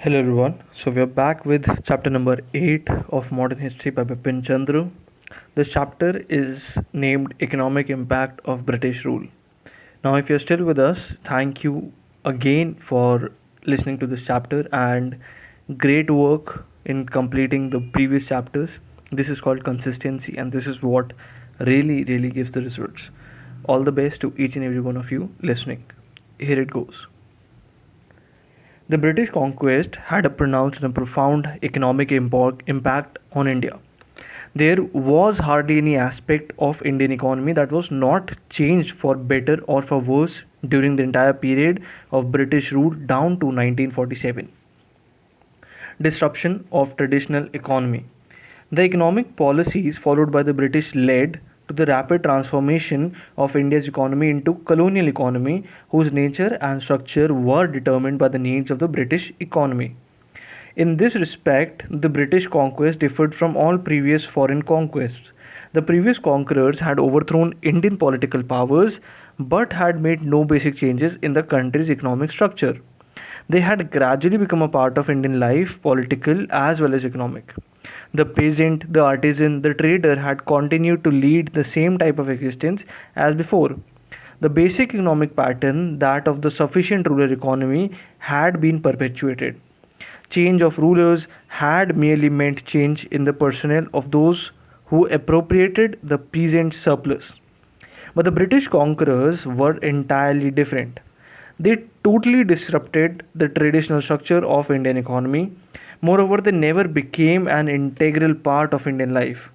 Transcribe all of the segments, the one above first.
Hello everyone. So we are back with chapter number 8 of Modern History by Bipin Chandra. This chapter is named Economic Impact of British Rule. Now if you're still with us, thank you again for listening to this chapter and great work in completing the previous chapters. This is called consistency and this is what really gives the results. All the best to each and every one of you listening. Here it goes. The British conquest had a pronounced and profound economic impact on India. There was hardly any aspect of Indian economy that was not changed for better or for worse during the entire period of British rule down to 1947. Disruption of traditional economy. The economic policies followed by the British led to the rapid transformation of India's economy into colonial economy whose nature and structure were determined by the needs of the British economy. In this respect, the British conquest differed from all previous foreign conquests. The previous conquerors had overthrown Indian political powers but had made no basic changes in the country's economic structure. They had gradually become a part of Indian life, political as well as economic. The peasant, the artisan, the trader had continued to lead the same type of existence as before. The basic economic pattern, that of the sufficient rural economy, had been perpetuated. Change of rulers had merely meant change in the personnel of those who appropriated the peasant surplus. But the British conquerors were entirely different. They totally disrupted the traditional structure of Indian economy. Moreover, they never became an integral part of Indian life.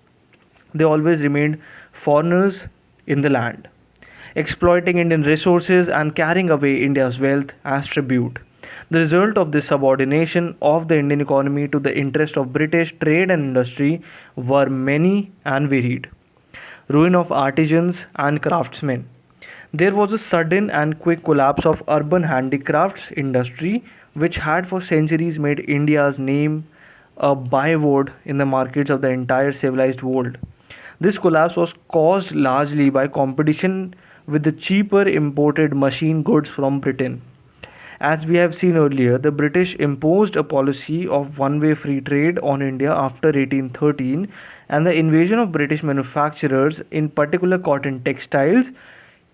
They always remained foreigners in the land, exploiting Indian resources and carrying away India's wealth as tribute. The result of this subordination of the Indian economy to the interest of British trade and industry were many and varied. Ruin of artisans and craftsmen. There was a sudden and quick collapse of urban handicrafts industry which had for centuries made India's name a byword in the markets of the entire civilized world. This collapse was caused largely by competition with the cheaper imported machine goods from Britain. As we have seen earlier, the British imposed a policy of one-way free trade on India after 1813, and the invasion of British manufacturers, in particular cotton textiles,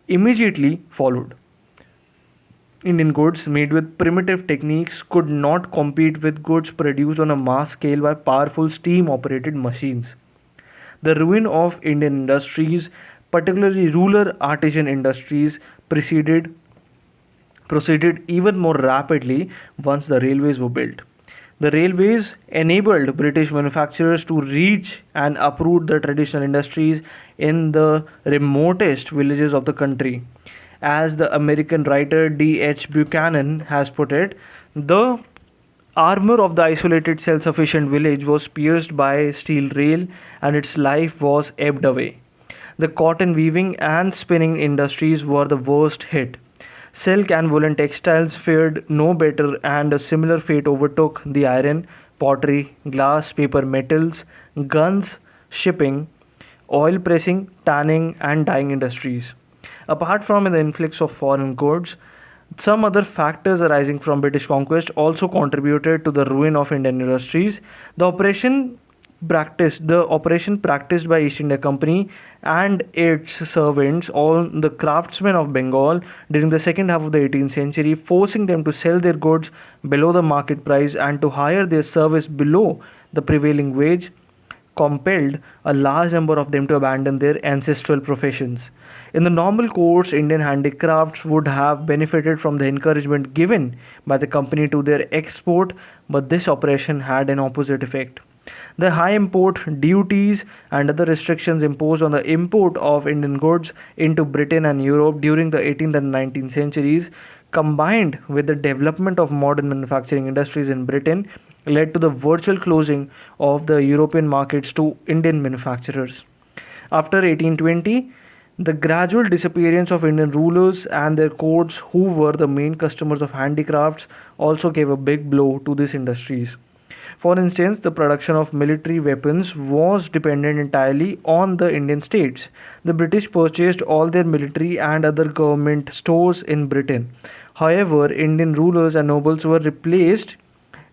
immediately followed. Indian goods made with primitive techniques could not compete with goods produced on a mass scale by powerful steam operated machines. The ruin of Indian industries, particularly rural artisan industries, proceeded even more rapidly once the railways were built. The railways enabled British manufacturers to reach and uproot the traditional industries in the remotest villages of the country. As the American writer D.H. Buchanan has put it, the armor of the isolated self sufficient village was pierced by steel rail and its life was ebbed away. The cotton weaving and spinning industries were the worst hit. Silk and woolen textiles fared no better, and a similar fate overtook the iron, pottery, glass, paper metals, guns, shipping, oil pressing, tanning, and dyeing industries. Apart from the influx of foreign goods, some other factors arising from British conquest also contributed to the ruin of Indian industries. The operation practiced by East India Company and its servants on the craftsmen of Bengal during the second half of the 18th century, forcing them to sell their goods below the market price and to hire their service below the prevailing wage, compelled a large number of them to abandon their ancestral professions. In the normal course, Indian handicrafts would have benefited from the encouragement given by the company to their export, but this operation had an opposite effect. The high import duties and other restrictions imposed on the import of Indian goods into Britain and Europe during the 18th and 19th centuries, combined with the development of modern manufacturing industries in Britain, led to the virtual closing of the European markets to Indian manufacturers. After 1820, the gradual disappearance of Indian rulers and their courts, who were the main customers of handicrafts, also gave a big blow to these industries. For instance, the production of military weapons was dependent entirely on the Indian states. The British purchased all their military and other government stores in Britain. However, Indian rulers and nobles were replaced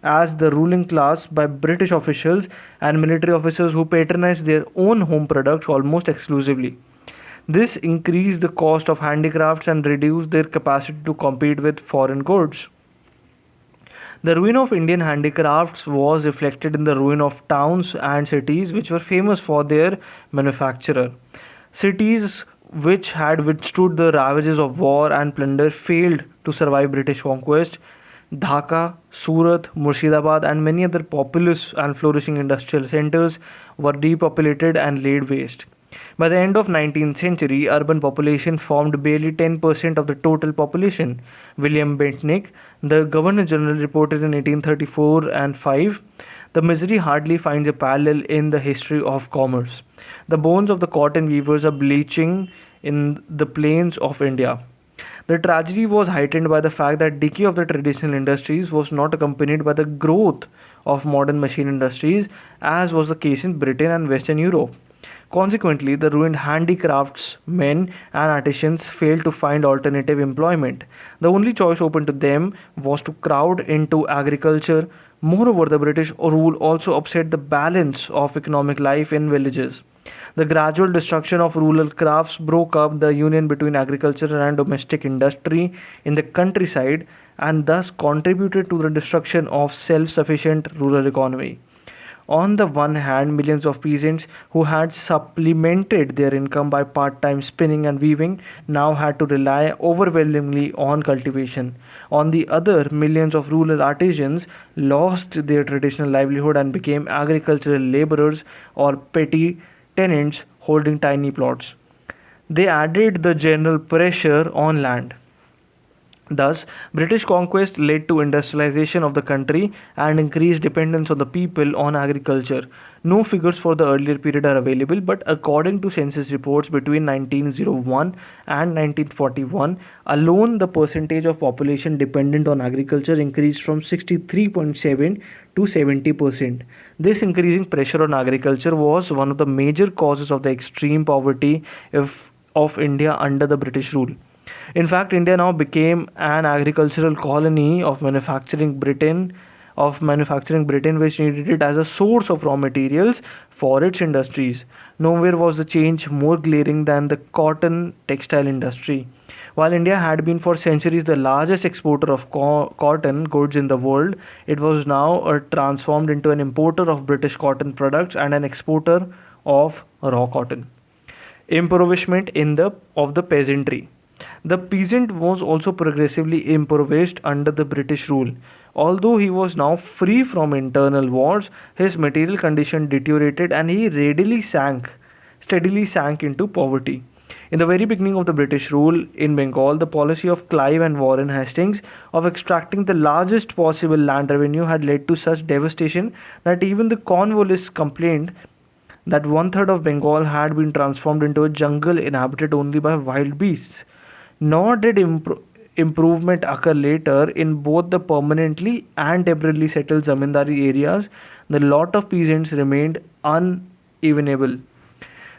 as the ruling class by British officials and military officers who patronized their own home products almost exclusively. This increased the cost of handicrafts and reduced their capacity to compete with foreign goods. The ruin of Indian handicrafts was reflected in the ruin of towns and cities which were famous for their manufacture. Cities which had withstood the ravages of war and plunder failed to survive British conquest. Dhaka, Surat, Murshidabad, and many other populous and flourishing industrial centers were depopulated and laid waste. By the end of 19th century, urban population formed barely 10% of the total population. William Bentinck, the Governor General, reported in 1834 and 5, the misery hardly finds a parallel in the history of commerce. The bones of the cotton weavers are bleaching in the plains of India. The tragedy was heightened by the fact that decay of the traditional industries was not accompanied by the growth of modern machine industries, as was the case in Britain and Western Europe. Consequently, the ruined handicraftsmen and artisans failed to find alternative employment. The only choice open to them was to crowd into agriculture. Moreover, the British rule also upset the balance of economic life in villages. The gradual destruction of rural crafts broke up the union between agriculture and domestic industry in the countryside and thus contributed to the destruction of self-sufficient rural economy. On the one hand, millions of peasants who had supplemented their income by part time spinning and weaving now had to rely overwhelmingly on cultivation. On the other, millions of rural artisans lost their traditional livelihood and became agricultural laborers or petty tenants holding tiny plots. They added the general pressure on land. Thus, British conquest led to industrialization of the country and increased dependence on the people on agriculture. No figures for the earlier period are available, but according to census reports between 1901 and 1941, alone the percentage of population dependent on agriculture increased from 63.7 to 70%. This increasing pressure on agriculture was one of the major causes of the extreme poverty of India under the British rule. In fact, India now became an agricultural colony of manufacturing Britain, which needed it as a source of raw materials for its industries. Nowhere was the change more glaring than the cotton textile industry. While India had been for centuries the largest exporter of cotton goods in the world, it was now transformed into an importer of British cotton products and an exporter of raw cotton. Impoverishment of the peasantry. The peasant was also progressively impoverished under the British rule. Although he was now free from internal wars, his material condition deteriorated and he steadily sank into poverty. In the very beginning of the British rule in Bengal, the policy of Clive and Warren Hastings of extracting the largest possible land revenue had led to such devastation that even the Cornwallists complained that one third of Bengal had been transformed into a jungle inhabited only by wild beasts. Nor did improvement occur later in both the permanently and temporarily settled zamindari areas. The lot of peasants remained unevenable.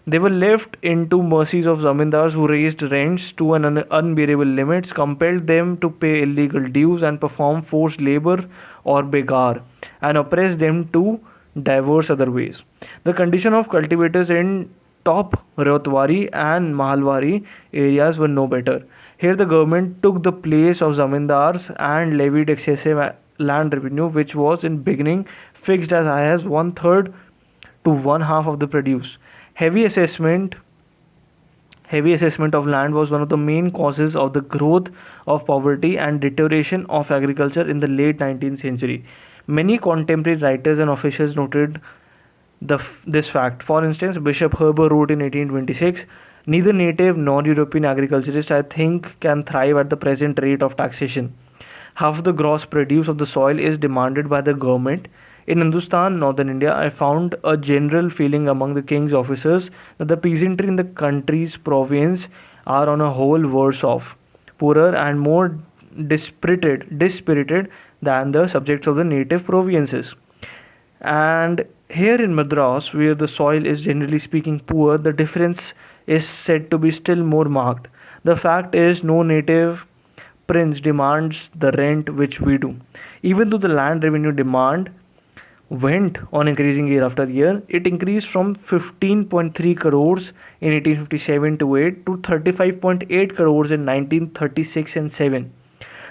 They were left into mercies of zamindars who raised rents to an unbearable limits, compelled them to pay illegal dues and perform forced labor or begar, and oppressed them to diverse other ways. The condition of cultivators in top Rotwari and Mahalwari areas were no better. Here the government took the place of zamindars and levied excessive land revenue, which was in beginning fixed as high as one third to one half of the produce. Heavy assessment of land was one of the main causes of the growth of poverty and deterioration of agriculture in the late 19th century. Many contemporary writers and officials noted this fact. For instance, Bishop Heber wrote in 1826, "Neither native nor European agriculturist, I think, can thrive at the present rate of taxation. Half the gross produce of the soil is demanded by the government. In Hindustan, northern India, I found a general feeling among the king's officers that the peasantry in the country's province are on a whole worse off, poorer and more dispirited than the subjects of the native provinces." And here in Madras, where the soil is generally speaking poor, the difference is said to be still more marked. The fact is, no native prince demands the rent which we do. Even though the land revenue demand went on increasing year after year, it increased from 15.3 crores in 1857 to 8 to 35.8 crores in 1936 and 7.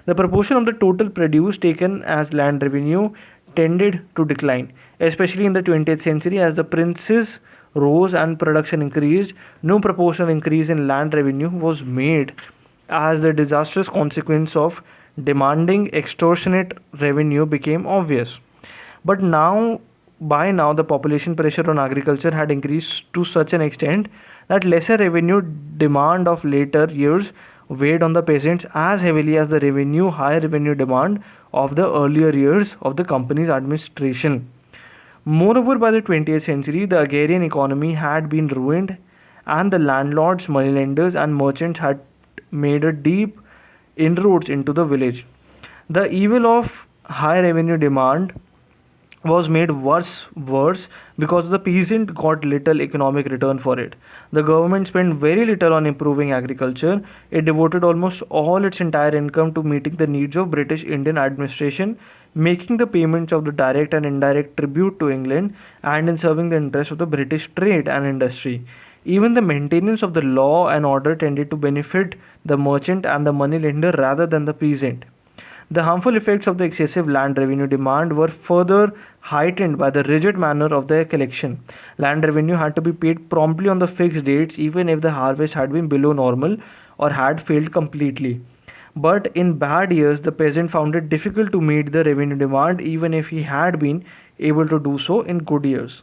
The proportion of the total produce taken as land revenue tended to decline, especially in the 20th century as the princes rose and production increased. No proportional increase in land revenue was made as the disastrous consequence of demanding extortionate revenue became obvious. But by now, the population pressure on agriculture had increased to such an extent that lesser revenue demand of later years weighed on the peasants as heavily as the higher revenue demand of the earlier years of the company's administration. Moreover, by the 20th century, the agrarian economy had been ruined, and the landlords, moneylenders, and merchants had made a deep inroads into the village. The evil of high revenue demand was made worse because the peasant got little economic return for it. The government spent very little on improving agriculture. It devoted almost all its entire income to meeting the needs of British Indian administration, making the payments of the direct and indirect tribute to England, and in serving the interests of the British trade and industry. Even the maintenance of the law and order tended to benefit the merchant and the moneylender rather than the peasant. The harmful effects of the excessive land revenue demand were further heightened by the rigid manner of their collection. Land revenue had to be paid promptly on the fixed dates even if the harvest had been below normal or had failed completely. But in bad years, the peasant found it difficult to meet the revenue demand even if he had been able to do so in good years.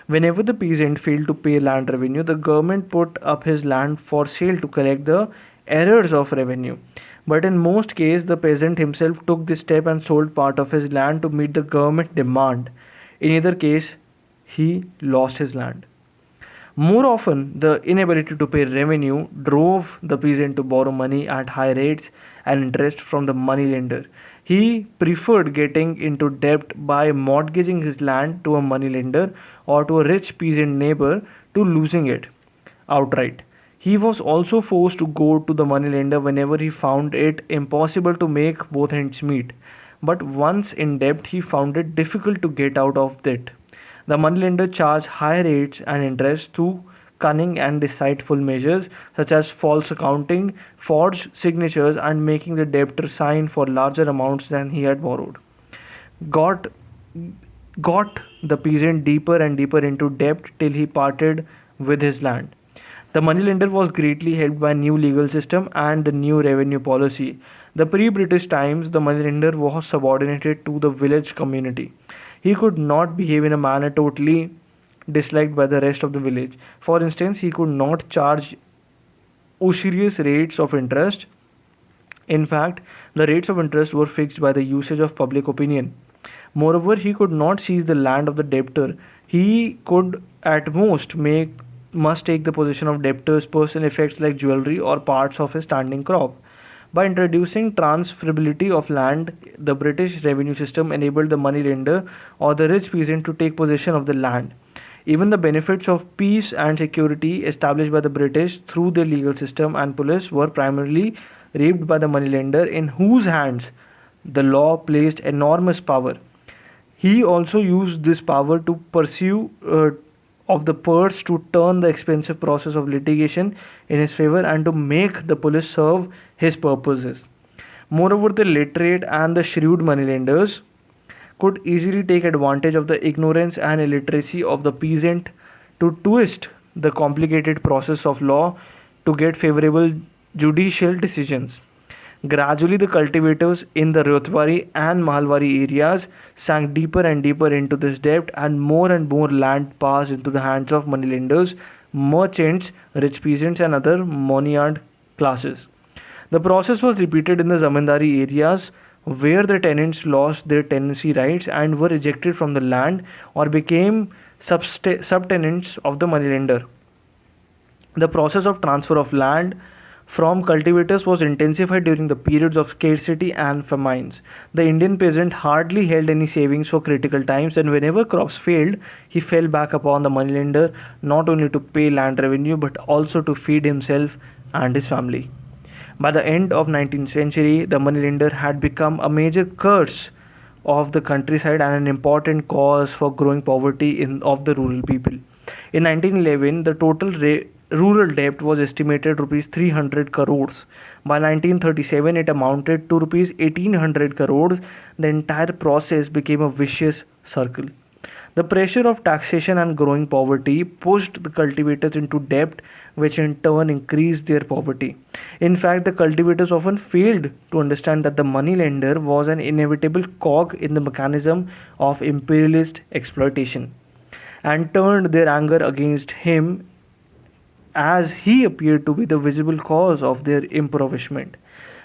Whenever the peasant failed to pay land revenue, the government put up his land for sale to collect the errors of revenue. But in most cases, the peasant himself took this step and sold part of his land to meet the government demand. In either case, he lost his land. More often, the inability to pay revenue drove the peasant to borrow money at high rates and interest from the moneylender. He preferred getting into debt by mortgaging his land to a moneylender or to a rich peasant neighbor to losing it outright. He was also forced to go to the moneylender whenever he found it impossible to make both ends meet. But once in debt, he found it difficult to get out of debt. The moneylender charged high rates and interest through cunning and deceitful measures such as false accounting, forged signatures, and making the debtor sign for larger amounts than he had borrowed. Got got the peasant deeper and deeper into debt till he parted with his land. The moneylender was greatly helped by new legal system and the new revenue policy. The pre-British times, the moneylender was subordinated to the village community. He could not behave in a manner totally disliked by the rest of the village. For instance, he could not charge usurious rates of interest. In fact, the rates of interest were fixed by the usage of public opinion. Moreover, he could not seize the land of the debtor. He could at most must take the possession of debtor's personal effects like jewelry or parts of his standing crop. By introducing transferability of land, the British revenue system enabled the moneylender or the rich peasant to take possession of the land. Even the benefits of peace and security established by the British through their legal system and police were primarily reaped by the moneylender, in whose hands the law placed enormous power. He also used this power to pursue of the purse to turn the expensive process of litigation in his favor and to make the police serve his purposes. Moreover, the literate and the shrewd moneylenders could easily take advantage of the ignorance and illiteracy of the peasant to twist the complicated process of law to get favorable judicial decisions. Gradually, the cultivators in the Rotwari and Mahalwari areas sank deeper and deeper into this debt, and more land passed into the hands of moneylenders, merchants, rich peasants, and other moneyed classes. The process was repeated in the Zamindari areas, where the tenants lost their tenancy rights and were ejected from the land or became subtenants of the moneylender. The process of transfer of land from cultivators was intensified during the periods of scarcity and famines. The Indian peasant hardly held any savings for critical times, and whenever crops failed, he fell back upon the moneylender not only to pay land revenue but also to feed himself and his family. By the end of 19th century, the moneylender had become a major curse of the countryside and an important cause for growing poverty of the rural people. In 1911, the total rural debt was estimated rupees 300 crores. By 1937, it amounted to rupees 1800 crores. The entire process became a vicious circle. The pressure of taxation and growing poverty pushed the cultivators into debt, which in turn increased their poverty. In fact, the cultivators often failed to understand that the moneylender was an inevitable cog in the mechanism of imperialist exploitation, and turned their anger against him as he appeared to be the visible cause of their impoverishment.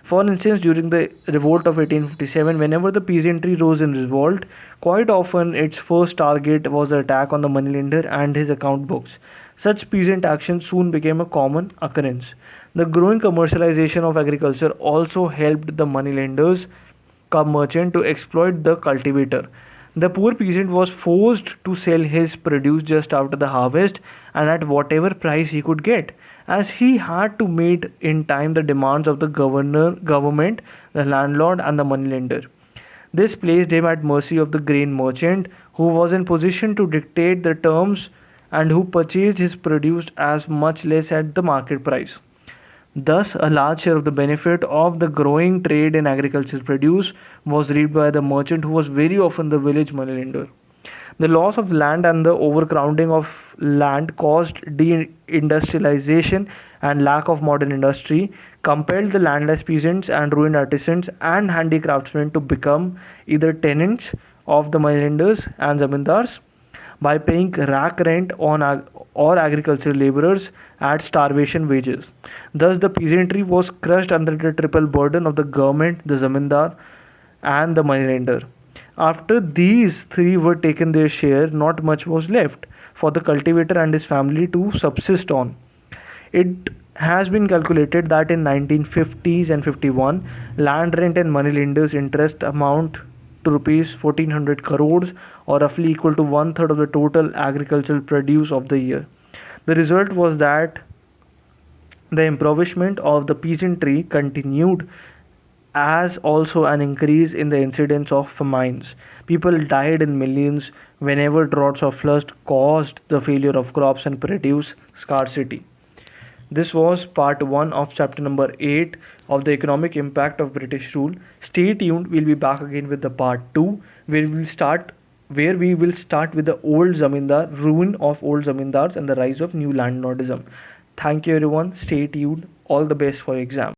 For instance, during the revolt of 1857, whenever the peasantry rose in revolt, quite often its first target was the attack on the moneylender and his account books. Such peasant actions soon became a common occurrence. The growing commercialization of agriculture also helped the moneylenders come merchant to exploit the cultivator. The poor peasant was forced to sell his produce just after the harvest and at whatever price he could get, as he had to meet in time the demands of the government, the landlord, and the moneylender. This placed him at mercy of the grain merchant, who was in position to dictate the terms and who purchased his produce as much less at the market price. Thus, a large share of the benefit of the growing trade in agricultural produce was reaped by the merchant, who was very often the village moneylender. The loss of land and the overcrowding of land caused deindustrialization and lack of modern industry, compelled the landless peasants and ruined artisans and handicraftsmen to become either tenants of the moneylenders and zamindars by paying rack rent on or agricultural laborers at starvation wages. Thus, the peasantry was crushed under the triple burden of the government, the zamindar, and the moneylender. After these three were taken their share, not much was left for the cultivator and his family to subsist on. It has been calculated that in 1950s and 51, land rent and moneylenders' interest amount to rupees 1400 crores, or roughly equal to one third of the total agricultural produce of the year. The result was that the impoverishment of the peasantry continued, as also an increase in the incidence of famines. People died in millions whenever droughts or floods caused the failure of crops and produce scarcity. This was part 1 of chapter number 8 of the economic impact of British rule. Stay tuned, we'll be back again with the part 2 where we will start with the old zamindar, ruin of old zamindars and the rise of new landlordism. Thank you everyone, stay tuned, all the best for your exam.